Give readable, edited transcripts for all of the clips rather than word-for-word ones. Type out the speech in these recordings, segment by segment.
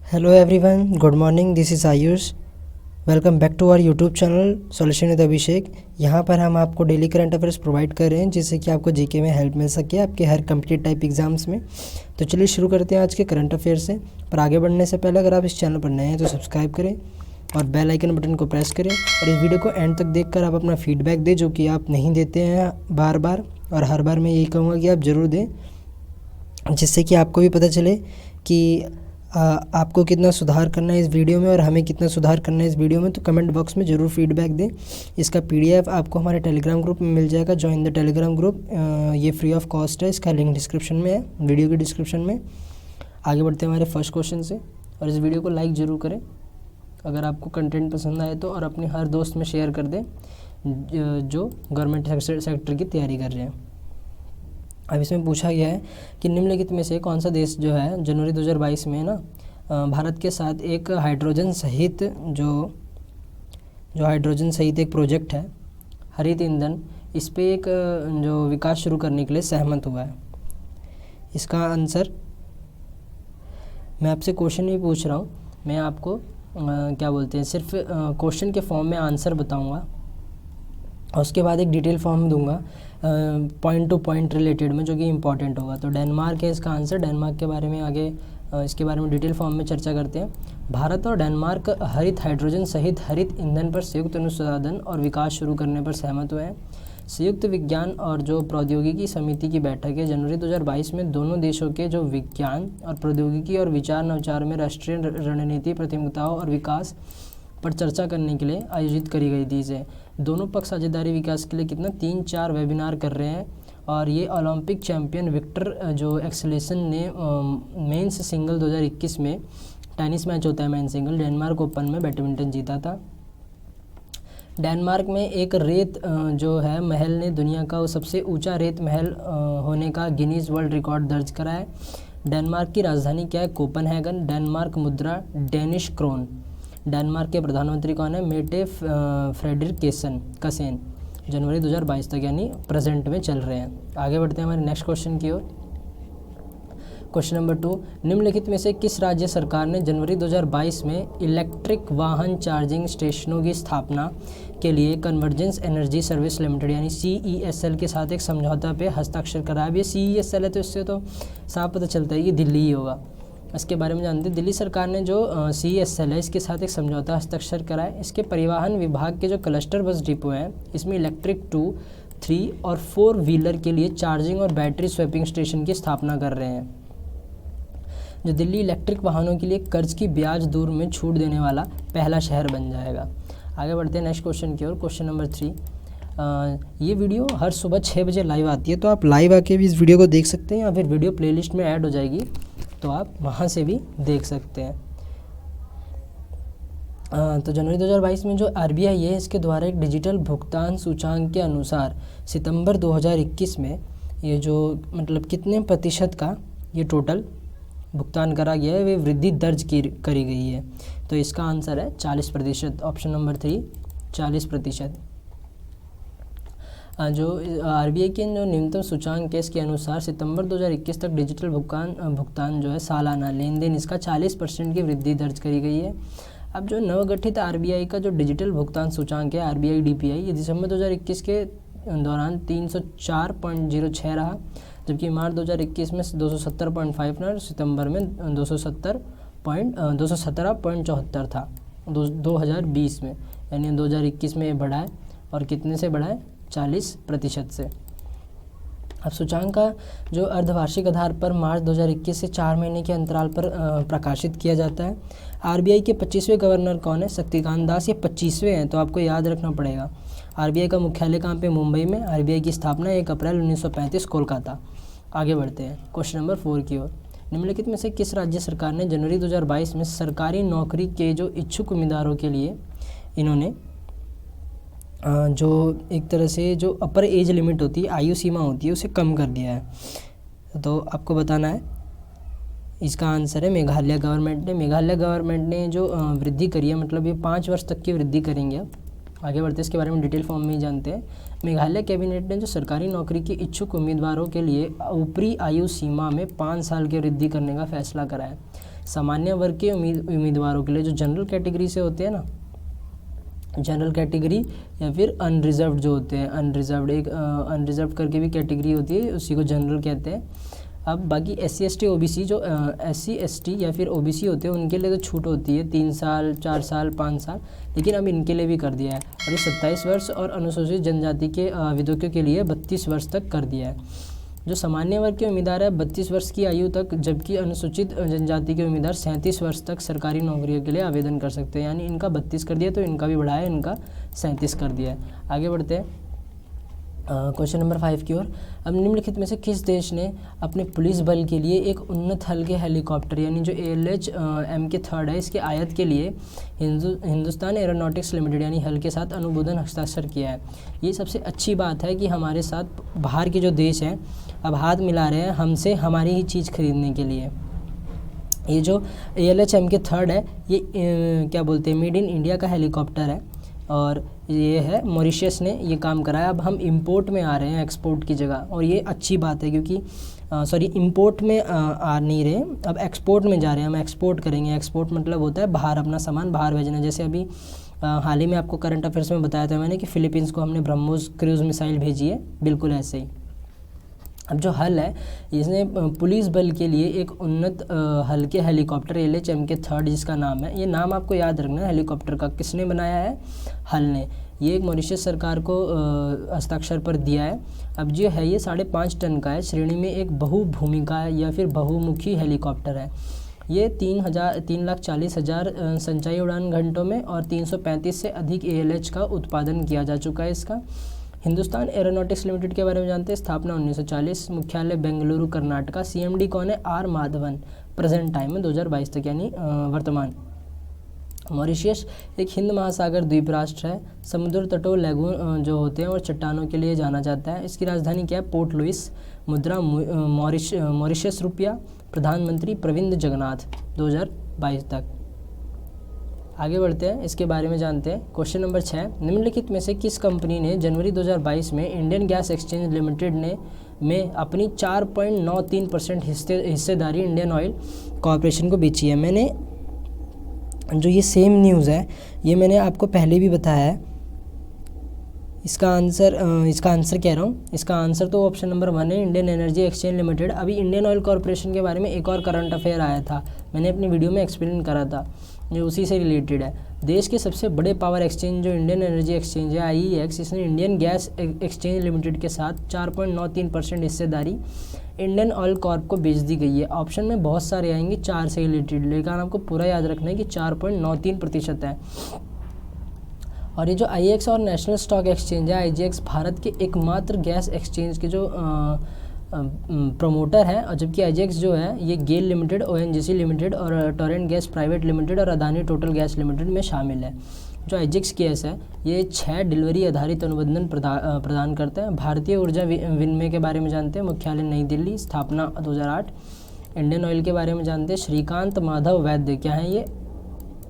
Hello everyone, good morning. This is Ayush. Welcome back to our YouTube channel solution with Abhishek. यहाँ पर हम आपको daily current affairs provide कर रहे हैं जिससे कि आपको जीके में हेल्प मिल सके आपके हर कम्पिटिटिव टाइप एग्जाम्स में। तो चलिए शुरू करते हैं आज के करंट अफेयर से। पर आगे बढ़ने से पहले अगर आप इस चैनल पर नए हैं तो सब्सक्राइब करें और बेल आइकन बटन को प्रेस करें और इस वीडियो को एंड तक देखकर आप अपना फीडबैक दें जो कि आप नहीं देते हैं बार बार, और हर बार मैं यही कहूँगा कि आप ज़रूर दें, जिससे कि आपको भी पता चले कि आपको कितना सुधार करना है इस वीडियो में और हमें कितना सुधार करना है इस वीडियो में। तो कमेंट बॉक्स में ज़रूर फीडबैक दें। इसका पीडीएफ आपको हमारे टेलीग्राम ग्रुप में मिल जाएगा। Join the Telegram group. ये फ्री ऑफ कॉस्ट है। इसका लिंक डिस्क्रिप्शन में है, वीडियो की डिस्क्रिप्शन में। आगे बढ़ते हैं हमारे फर्स्ट क्वेश्चन से, और इस वीडियो को लाइक ज़रूर करें अगर आपको कंटेंट पसंद आए तो, और अपने हर दोस्त में शेयर कर दें जो गवर्नमेंट सेक्टर की तैयारी कर रहे हैं। अब इसमें पूछा गया है कि निम्नलिखित में से कौन सा देश जो है जनवरी 2022 में ना भारत के साथ एक हाइड्रोजन सहित जो हाइड्रोजन सहित एक प्रोजेक्ट है हरित ईंधन, इस पे एक जो विकास शुरू करने के लिए सहमत हुआ है। इसका आंसर मैं आपसे क्वेश्चन नहीं पूछ रहा हूँ, मैं आपको क्या बोलते हैं सिर्फ क्वेश्चन के फॉर्म में आंसर बताऊँगा और उसके बाद एक डिटेल फॉर्म दूंगा पॉइंट टू पॉइंट रिलेटेड में, जो कि इम्पॉर्टेंट होगा। तो डेनमार्क है इसका आंसर। डेनमार्क के बारे में आगे इसके बारे में डिटेल फॉर्म में चर्चा करते हैं। भारत और डेनमार्क हरित हाइड्रोजन सहित हरित ईंधन पर संयुक्त अनुसंधान और विकास शुरू करने पर सहमत हुए हैं। संयुक्त विज्ञान और जो प्रौद्योगिकी समिति की बैठक है जनवरी 2022 में दोनों देशों के जो विज्ञान और प्रौद्योगिकी और विचार नवचार में राष्ट्रीय रणनीति प्राथमिकताओं और विकास पर चर्चा करने के लिए आयोजित करी गई थी। इसे दोनों पक्ष साझेदारी विकास के लिए 3-4 वेबिनार कर रहे हैं। और ये ओलंपिक चैंपियन विक्टर जो एक्सेलेसन ने मेंस सिंगल 2021 में टेनिस मैच होता है मेंस सिंगल, डेनमार्क ओपन में बैडमिंटन जीता था। डेनमार्क में एक रेत जो है महल ने दुनिया का सबसे ऊंचा रेत महल होने का गिनीज वर्ल्ड रिकॉर्ड दर्ज करा है। डेनमार्क की राजधानी क्या है? कोपनहेगन। डेनमार्क मुद्रा डेनिश क्रोन। डेनमार्क के प्रधानमंत्री कौन है? Mette Frederiksen. जनवरी 2022 तक यानी प्रेजेंट में चल रहे हैं। आगे बढ़ते हैं हमारे नेक्स्ट क्वेश्चन की ओर। क्वेश्चन नंबर 2, निम्नलिखित में से किस राज्य सरकार ने जनवरी 2022 में इलेक्ट्रिक वाहन चार्जिंग स्टेशनों की स्थापना के लिए कन्वर्जेंस एनर्जी सर्विस लिमिटेड यानी CESL के साथ एक समझौता पे हस्ताक्षर करा? अब ये CESL है तो इससे तो साफ पता चलता है कि दिल्ली ही होगा। इसके बारे में जानते हैं। दिल्ली सरकार ने जो CESL है इसके साथ एक समझौता हस्ताक्षर करा है। इसके परिवहन विभाग के जो क्लस्टर बस डिपो हैं इसमें इलेक्ट्रिक 2, 3 और 4 व्हीलर के लिए चार्जिंग और बैटरी स्वैपिंग स्टेशन की स्थापना कर रहे हैं, जो दिल्ली इलेक्ट्रिक वाहनों के लिए कर्ज की ब्याज दर में छूट देने वाला पहला शहर बन जाएगा। आगे बढ़ते हैं नेक्स्ट क्वेश्चन की ओर। क्वेश्चन नंबर 3, ये वीडियो हर सुबह 6 बजे लाइव आती है, तो आप लाइव आके भी इस वीडियो को देख सकते हैं या फिर वीडियो प्लेलिस्ट में ऐड हो जाएगी तो आप वहाँ से भी देख सकते हैं। तो जनवरी 2022 में जो RBI है इसके द्वारा एक डिजिटल भुगतान सूचांक के अनुसार सितंबर 2021 में ये जो मतलब कितने प्रतिशत का ये टोटल भुगतान करा गया है वे वृद्धि दर्ज करी गई है। तो इसका आंसर है 40%। Option number 3 40%। जो RBI के जो न्यूनतम सूचांक है इसके अनुसार सितंबर 2021 तक डिजिटल भुगतान जो है सालाना लेन देन इसका 40% की वृद्धि दर्ज करी गई है। अब जो नवगठित RBI का जो डिजिटल भुगतान सूचांक है RBI DPI ये दिसंबर 2021 के दौरान 304.06 रहा, जबकि मार्च 2021 में 270.5 और सितंबर में 217.74 था 2020 में, यानी 2021 में ये बढ़ा है। और कितने से बढ़ा है? 40% से। अब सूचांक का जो अर्धवार्षिक आधार पर मार्च 2021 से 4 महीने के अंतराल पर प्रकाशित किया जाता है। RBI के 25वें गवर्नर कौन है? शक्तिकांत दास। ये 25वें हैं तो आपको याद रखना पड़ेगा। RBI का मुख्यालय कहाँ पे? मुंबई में। RBI की स्थापना 1 अप्रैल 1935 कोलकाता। आगे बढ़ते हैं क्वेश्चन नंबर 4 की ओर। निम्नलिखित में से किस राज्य सरकार ने जनवरी 2022 में सरकारी नौकरी के जो इच्छुक उम्मीदवारों के लिए इन्होंने जो एक तरह से जो अपर एज लिमिट होती है, आयु सीमा होती है, उसे कम कर दिया है? तो आपको बताना है। इसका आंसर है मेघालय गवर्नमेंट ने। मेघालय गवर्नमेंट ने जो वृद्धि करी है, मतलब ये 5 वर्ष तक की वृद्धि करेंगे। अब आगे बढ़ते इसके बारे में डिटेल फॉर्म में ही जानते हैं। मेघालय कैबिनेट ने जो सरकारी नौकरी के इच्छुक उम्मीदवारों के लिए ऊपरी आयु सीमा में 5 साल की वृद्धि करने का फैसला करा है। सामान्य वर्ग के उम्मीदवारों के लिए, जो जनरल कैटेगरी से होते हैं ना, जनरल कैटेगरी या फिर अनरिजर्व्ड जो होते हैं, अनरिजर्व्ड एक अनरिजर्व्ड करके भी कैटेगरी होती है, उसी को जनरल कहते हैं। अब बाकी SC ST OBC, जो SC ST या फिर OBC होते हैं उनके लिए तो छूट होती है 3 साल, 4 साल, 5 साल, लेकिन अब इनके लिए भी कर दिया है। और ये 27 वर्ष और अनुसूचित जनजाति के विधवा के लिए 32 वर्ष तक कर दिया है। जो सामान्य वर्ग के उम्मीदवार है 32 वर्ष की आयु तक, जबकि अनुसूचित जनजाति के उम्मीदवार 37 वर्ष तक सरकारी नौकरियों के लिए आवेदन कर सकते हैं। यानी इनका 32 कर दिया तो इनका भी बढ़ाया, इनका 37 कर दिया है। आगे बढ़ते हैं क्वेश्चन नंबर 5 की ओर। अब निम्नलिखित में से किस देश ने अपने पुलिस बल के लिए एक उन्नत हल्के हेलीकॉप्टर यानी जो ALH Mk3 है, इसके आयात के लिए हिंदुस्तान एरोनॉटिक्स लिमिटेड यानी हल के साथ अनुमोदन हस्ताक्षर किया है। ये सबसे अच्छी बात है कि हमारे साथ बाहर के जो देश हैं अब हाथ मिला रहे हैं हमसे हमारी ही चीज़ खरीदने के लिए। ये जो ALH Mk3 है ये क्या बोलते हैं, मेड इन इंडिया का हेलीकॉप्टर है और ये है मॉरिशस ने ये काम कराया। अब हम इंपोर्ट में आ रहे हैं एक्सपोर्ट की जगह, और ये अच्छी बात है क्योंकि इंपोर्ट में आ नहीं रहे, अब एक्सपोर्ट में जा रहे हैं, हम एक्सपोर्ट करेंगे। एक्सपोर्ट मतलब होता है बाहर अपना सामान बाहर भेजना। जैसे अभी हाल ही में आपको करंट अफेयर्स में बताया था मैंने कि फिलीपींस को हमने ब्रह्मोस क्रूज़ मिसाइल भेजी है, बिल्कुल ऐसे ही। अब जो हल है इसने पुलिस बल के लिए एक उन्नत हल्के हेलीकॉप्टर ALH Mk3 जिसका नाम है, ये नाम आपको याद रखना है हेलीकॉप्टर का, किसने बनाया है, हल ने। ये एक मॉरिशस सरकार को हस्ताक्षर पर दिया है। अब जो है ये 5.5 टन का है, श्रेणी में एक बहुभूमिका या फिर बहुमुखी हेलीकॉप्टर है। ये 3,40,000 संचाई उड़ान घंटों में और 335 से अधिक ALH का उत्पादन किया जा चुका है इसका। हिंदुस्तान एरोनॉटिक्स लिमिटेड के बारे में जानते हैं। स्थापना 1940, मुख्यालय बेंगलुरु कर्नाटका। CMD कौन है, R माधवन, प्रेजेंट टाइम में 2022 तक यानी वर्तमान। मॉरिशस एक हिंद महासागर द्वीप राष्ट्र है। समुद्र तटों, लैगून जो होते हैं और चट्टानों के लिए जाना जाता है। इसकी राजधानी क्या है, पोर्ट लुइस। मुद्रा मॉरिशस रुपया। प्रधानमंत्री प्रविंद जगन्नाथ 2022 तक। आगे बढ़ते हैं, इसके बारे में जानते हैं। क्वेश्चन नंबर 6, निम्नलिखित में से किस कंपनी ने जनवरी 2022 में इंडियन गैस एक्सचेंज लिमिटेड में अपनी 4.93% हिस्सेदारी इंडियन ऑयल कॉरपोरेशन को बेची है। मैंने जो ये सेम न्यूज़ है ये मैंने आपको पहले भी बताया है। इसका आंसर कह रहा हूँ, इसका आंसर तो ऑप्शन नंबर 1 है, इंडियन एनर्जी एक्सचेंज लिमिटेड। अभी इंडियन ऑयल कॉरपोरेशन के बारे में एक और करंट अफेयर आया था, मैंने अपनी वीडियो में एक्सप्लेन करा था, जो उसी से रिलेटेड है। देश के सबसे बड़े पावर एक्सचेंज जो इंडियन एनर्जी एक्सचेंज है IEX, इसने इंडियन गैस एक्सचेंज लिमिटेड के साथ 4.93% हिस्सेदारी इंडियन ऑयल कॉर्प को बेच दी गई है। ऑप्शन में बहुत सारे आएंगे 4 से रिलेटेड, लेकिन आपको पूरा याद रखना है कि 4.93% है। और ये जो IEX और नेशनल स्टॉक एक्सचेंज है IGX भारत के एकमात्र गैस एक्सचेंज के जो प्रमोटर है, और जबकि IGX जो है ये गेल लिमिटेड, ONGC लिमिटेड और टोरेंट गैस प्राइवेट लिमिटेड और अदानी टोटल गैस लिमिटेड में शामिल है। जो IGX गैस है ये 6 डिलीवरी आधारित अनुबंधन प्रदान करता है। भारतीय ऊर्जा विनिमय के बारे में जानते हैं। मुख्यालय नई दिल्ली, स्थापना 2008। इंडियन ऑयल के बारे में जानते हैं। श्रीकांत माधव वैद्य क्या है, ये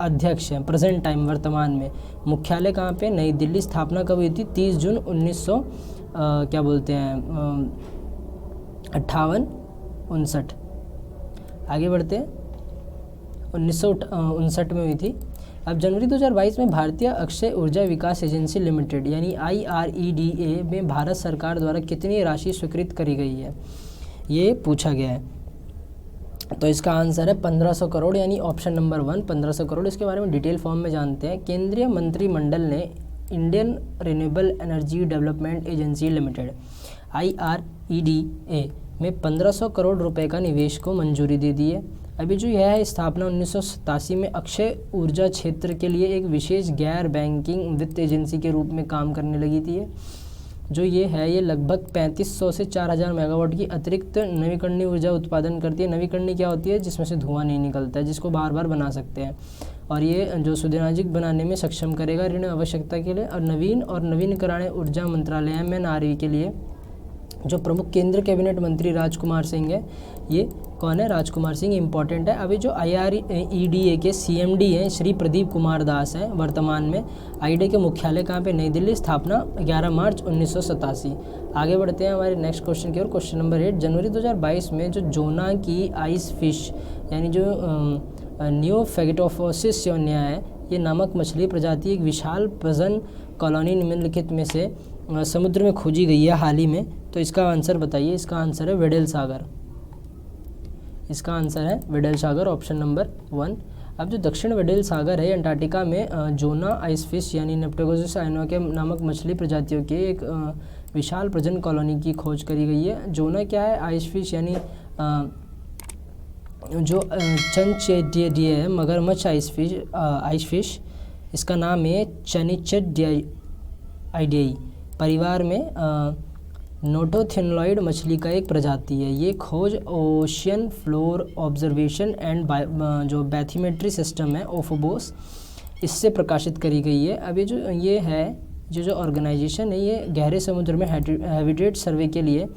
अध्यक्ष हैं प्रेजेंट टाइम वर्तमान में। मुख्यालय कहाँ पे, नई दिल्ली। स्थापना कब हुई थी, 30 जून 1958-59। आगे बढ़ते हैं, 1959 में हुई थी। अब जनवरी 2022 में भारतीय अक्षय ऊर्जा विकास एजेंसी लिमिटेड यानी IREDA में भारत सरकार द्वारा कितनी राशि स्वीकृत करी गई है, ये पूछा गया है। तो इसका आंसर है 1500 करोड़ यानी ऑप्शन नंबर 1 1500 करोड़। इसके बारे में डिटेल फॉर्म में जानते हैं। केंद्रीय मंत्रिमंडल ने Indian renewable energy development agency limited IREDA में 1500 करोड़ रुपए का निवेश को मंजूरी दे दी है। अभी जो यह है स्थापना 1987 में अक्षय ऊर्जा क्षेत्र के लिए एक विशेष गैर बैंकिंग वित्त एजेंसी के रूप में काम करने लगी थी। जो ये है ये लगभग 3500 से 4000 मेगावाट की अतिरिक्त नवीकरणीय ऊर्जा उत्पादन करती है। नवीकरणीय क्या होती है, जिसमें से धुआं नहीं निकलता है, जिसको बार बार बना सकते हैं, और ये जो सुद्योजिक बनाने में सक्षम करेगा ऋण आवश्यकता के लिए। और नवीकरणीय ऊर्जा मंत्रालय MNRE के लिए जो प्रमुख केंद्र कैबिनेट मंत्री राजकुमार सिंह है, ये कौन है, राजकुमार सिंह इंपॉर्टेंट है। अभी जो IREDA के CMD हैं श्री प्रदीप कुमार दास हैं वर्तमान में। IREDA के मुख्यालय कहाँ पे, नई दिल्ली। स्थापना 11 मार्च 1987। आगे बढ़ते हैं हमारे नेक्स्ट क्वेश्चन की ओर। क्वेश्चन नंबर 8, जनवरी 2022 में जो जोना की आइस फिश यानी जो नियोफेगेटोफोसिस योनिया है, ये नामक मछली प्रजाति एक विशाल प्रजनन कॉलोनी निम्नलिखित में से समुद्र में खोजी गई है हाल ही में। तो इसका आंसर बताइए। इसका आंसर है वेडेल सागर। इसका आंसर है वेडेल सागर, ऑप्शन नंबर 1। अब जो दक्षिण वेडेल सागर है, अंटार्कटिका में जोना आइस फिश यानी नेप्टोगोजिस आइनोके नामक मछली प्रजातियों के एक विशाल प्रजनन कॉलोनी की खोज करी गई है। जोना क्या है? आइस फिश यानी जो चनचेडिए है, मगरमच्छ आइस फिश। इसका नाम है चनिचेडियाई। परिवार में नोटोथिनलॉइड मछली का एक प्रजाति है। ये खोज ओशियन फ्लोर ऑब्जर्वेशन एंड जो बैथीमेट्री सिस्टम है ओफोबोस, इससे प्रकाशित करी गई है। अब ये है जो ऑर्गेनाइजेशन है, ये गहरे समुद्र में हैबिटेट सर्वे के लिए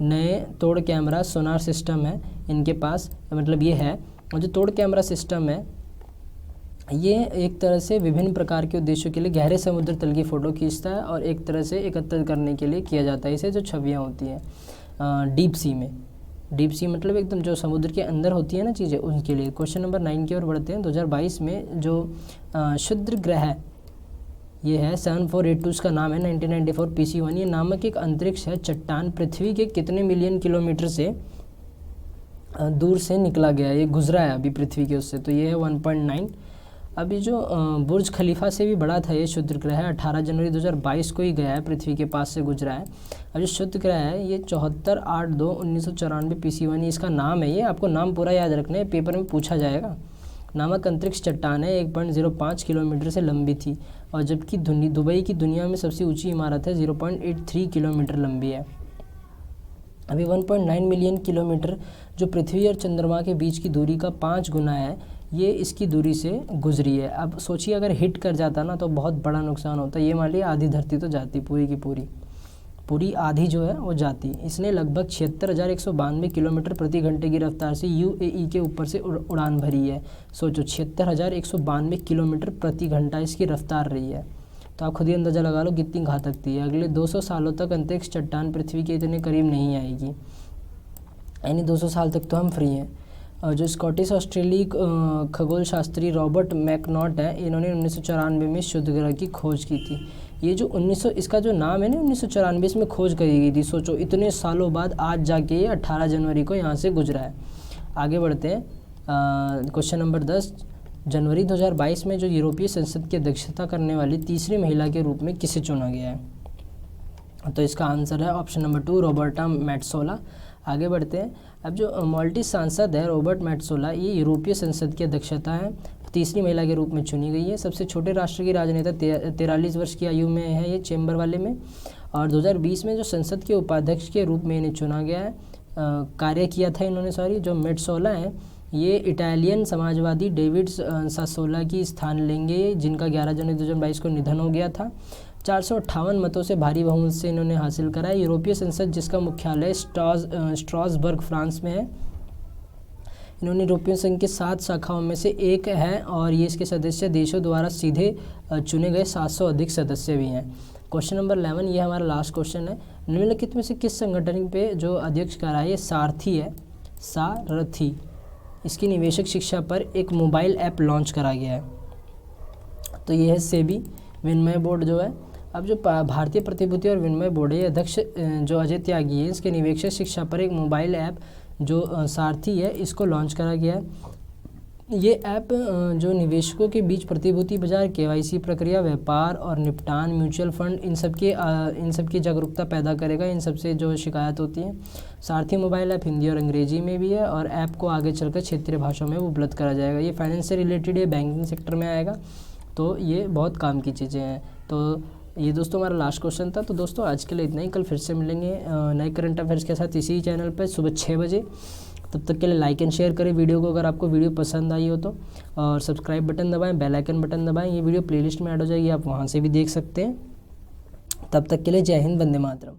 नए तोड़ कैमरा सोनार सिस्टम है इनके पास, मतलब ये है। और जो तोड़ कैमरा सिस्टम है, ये एक तरह से विभिन्न प्रकार के उद्देश्यों के लिए गहरे समुद्र तल की फ़ोटो खींचता है और एक तरह से एकत्रित करने के लिए किया जाता है। इसे जो छवियाँ होती हैं डीप सी में, डीप सी मतलब एकदम जो समुद्र के अंदर होती है ना चीज़ें, उनके लिए। क्वेश्चन नंबर 9 की ओर बढ़ते हैं। 2022 में जो क्षुद्र ग्रह ये है 7482 का नाम है 1994 PC1, ये नामक एक अंतरिक्ष है। चट्टान पृथ्वी के कितने मिलियन किलोमीटर से दूर से निकला गया है? ये गुजरा है अभी पृथ्वी के उससे, तो ये है 1.9। अभी जो बुर्ज खलीफा से भी बड़ा था ये क्षुद्र ग्रह है, 18 जनवरी 2022 को ही गया है, पृथ्वी के पास से गुजरा है। अब जो क्षुद्र ग्रह है ये 7482/1994 PC1, इसका नाम है। ये आपको नाम पूरा याद रखना है, पेपर में पूछा जाएगा। नामक अंतरिक्ष चट्टान है, 1.05 किलोमीटर से लंबी थी, और जबकि दुबई की दुनिया में सबसे ऊंची इमारत है 0.83 किलोमीटर लंबी है। अभी 1.9 मिलियन किलोमीटर जो पृथ्वी और चंद्रमा के बीच की दूरी का 5 गुना है, ये इसकी दूरी से गुजरी है। अब सोचिए अगर हिट कर जाता ना तो बहुत बड़ा नुकसान होता। ये मान लिया आधी धरती तो जाती, पूरी की पूरी आधी जो है वो जाती। इसने लगभग 76,192 किलोमीटर प्रति घंटे की रफ्तार से UAE के ऊपर से उड़ान भरी है। सोचो 76,192 किलोमीटर प्रति घंटा इसकी रफ्तार रही है, तो आप खुद ही अंदाज़ा लगा लो कितनी घातक थी। अगले 200 सालों तक अंतरिक्ष चट्टान पृथ्वी के इतने करीब नहीं आएगी, यानी 200 साल तक तो हम फ्री हैं। जो स्कॉटिश ऑस्ट्रेलियाई खगोल शास्त्री रॉबर्ट मैकनॉट है, इन्होंने 1994 में क्षुद्र ग्रह की खोज की थी। ये जो 1900 इसका जो नाम है ना 1994 में खोज करी गई थी। सोचो इतने सालों बाद आज जाके ये 18 जनवरी को यहाँ से गुजरा है। आगे बढ़ते हैं। क्वेश्चन नंबर 10, जनवरी 2022 में जो यूरोपीय संसद की अध्यक्षता करने वाली तीसरी महिला के रूप में किसे चुना गया है? तो इसका आंसर है ऑप्शन नंबर 2, रॉबर्टा मेट्सोला। आगे बढ़ते हैं। अब जो माल्टीज सांसद है रॉबर्ट मेट्सोला, ये यूरोपीय संसद की अध्यक्षता है तीसरी महिला के रूप में चुनी गई है। सबसे छोटे राष्ट्र की राजनेता 43 वर्ष की आयु में है ये, चेंबर वाले में। और 2020 में जो संसद के उपाध्यक्ष के रूप में इन्हें चुना गया है, कार्य किया था इन्होंने। जो मेट्सोला हैं ये इटालियन समाजवादी डेविड सासोला की स्थान लेंगे, जिनका 11 जनवरी 2022 को निधन हो गया था। 458 मतों से भारी बहुमत से इन्होंने हासिल करा है। यूरोपीय संसद जिसका मुख्यालय स्ट्रासबर्ग फ्रांस में है, इन्होंने यूरोपीय संघ के 7 शाखाओं में से एक है, और ये इसके सदस्य देशों द्वारा सीधे चुने गए 700 अधिक सदस्य भी हैं। क्वेश्चन नंबर 11, ये हमारा लास्ट क्वेश्चन है। निम्नलिखित में से किस संगठन पे जो अध्यक्ष करा है? ये सारथी है, सारथी। इसकी निवेशक शिक्षा पर एक मोबाइल ऐप लॉन्च करा गया है, तो ये है सेबी विनिमय बोर्ड जो है। अब जो भारतीय प्रतिभूति और विनिमय बोर्ड है, अध्यक्ष जो अजय त्यागी है, इसके निवेशक शिक्षा पर एक मोबाइल ऐप जो सारथी है, इसको लॉन्च करा गया है। ये ऐप जो निवेशकों के बीच प्रतिभूति बाजार, KYC प्रक्रिया, व्यापार और निपटान, म्यूचुअल फंड, इन सब की जागरूकता पैदा करेगा। इन सब से जो शिकायत होती है। सारथी मोबाइल ऐप हिंदी और अंग्रेजी में भी है, और ऐप को आगे चलकर क्षेत्रीय भाषाओं में उपलब्ध करा जाएगा। ये फाइनेंस से रिलेटेड है, बैंकिंग सेक्टर में आएगा, तो ये बहुत काम की चीज़ें हैं। तो ये दोस्तों हमारा लास्ट क्वेश्चन था। तो दोस्तों आज के लिए इतना ही। कल फिर से मिलेंगे नए करंट अफेयर्स के साथ इसी चैनल पर सुबह 6 बजे। तब तक के लिए लाइक एंड शेयर करें वीडियो को अगर आपको वीडियो पसंद आई हो तो, और सब्सक्राइब बटन दबाएं, बेल आइकन बटन दबाएं। ये वीडियो प्लेलिस्ट में ऐड हो जाएगी, आप वहाँ से भी देख सकते हैं। तब तक के लिए जय हिंद, वंदे मातरम।